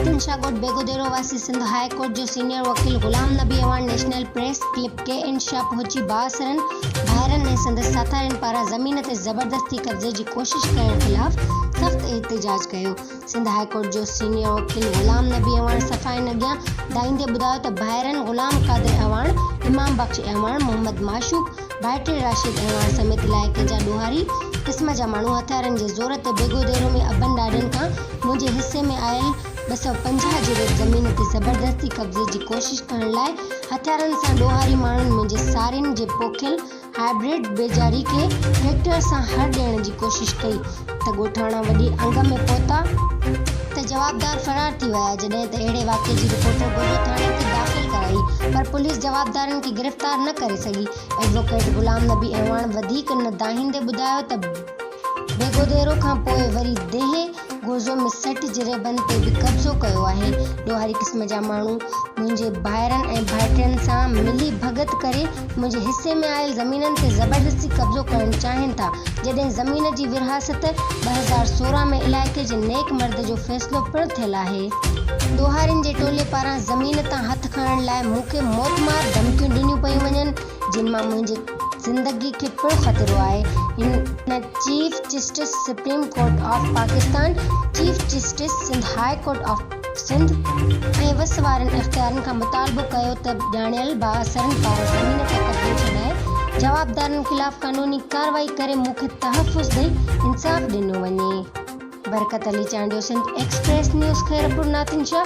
नातिन शाह ॻोठ बेगोदेरो वासी सिंध हाई कोर्ट जो सीनियर वकील Ghulam Nabi Awan national press clip के इंशा पहुंची बासरन भाइरन ऐं संदसि साथारियुनि पारां ज़मीन ते ज़बरदस्ती कब्ज़े जी कोशिश करण ख़िलाफ़ सख़्त एहतिजाज कयो। सिंध हाई कोर्ट जो सीनियर वकील गुलाम नबी अवान सफ़ाइन अॻियां दाईंदे ॿुधायो त भाइरन गुलाम कादिर अवान, इमाम बख्श अवान, मोहम्मद माशूक, भाइटिल राशिद अवान समेत इलाइक़े जा ॾोहारी क़िस्म जा माण्हू हथियारनि जे ज़ोर ते बेगोदेरो में अबनि ॾाॾनि खां मुंहिंजे हिसे में आयल 250 जी रेत ज़मीन ते ज़बरदस्ती कब्ज़े जी कोशिश करण लाइ हथियारनि सां ॾोहारी माण्हुनि मुंहिंजे सारियुनि जे पोखियल हाइब्रिड बेजारी खे ट्रैक्टर सां हर ॾियण जी कोशिश कई त ॻोठाणा वॾी अंग में पहुता त जवाबदार फरार थी विया। जॾहिं त अहिड़े वाक़े जी रिपोर्ट गोॾो थाणे ते दाख़िल कराई पर पुलिस जवाबदारनि खे गिरफ़्तार न करे सघी। एडवोकेट गुलाम नबी अवान वधीक न दाहींदे ॿुधायो त बेगोदेरो खां पोइ वरी देहे गोज़ो में 60 जरेबनि ते बि कब्ज़ो कयो आहे। ॾोहारी क़िस्म जा माण्हू मुंहिंजे भाइरनि ऐं भाइटियुनि सां मिली भगत करे मुंहिंजे हिसे में आयल ज़मीननि ते ज़बरदस्ती कब्ज़ो करणु चाहिनि था। जॾहिं ज़मीन जी विरहासत 2016 में इलाइक़े जे नेक मर्द जो फ़ैसिलो पिणु थियल आहे। ॾोहारियुनि जे टोले पारां ज़मीन तां हथ खणण लाइ मूंखे मौतमार धमकियूं ॾिनियूं पयूं वञनि जिन मां मुंहिंजी ज़िंदगी खे पिणु ख़तरो आहे। हिन chief justice supreme court of Pakistan, chief justice Sindh high court of Sindh ऐं वस वारनि इख़्तियारनि खां मुतालबो कयो त ॼाणियल बाअसरनि पारां ज़मीन ते कब्ज़ो छॾाए जवाबदारनि ख़िलाफ़ क़ानूनी कार्रवाई करे मूंखे तहफ़ुज़ ॾेई इंसाफ़ ॾिनो वञे। बरकत अली चांडियो, सिंध एक्सप्रेस न्यूज़, खैरपुर, नातिन शाह।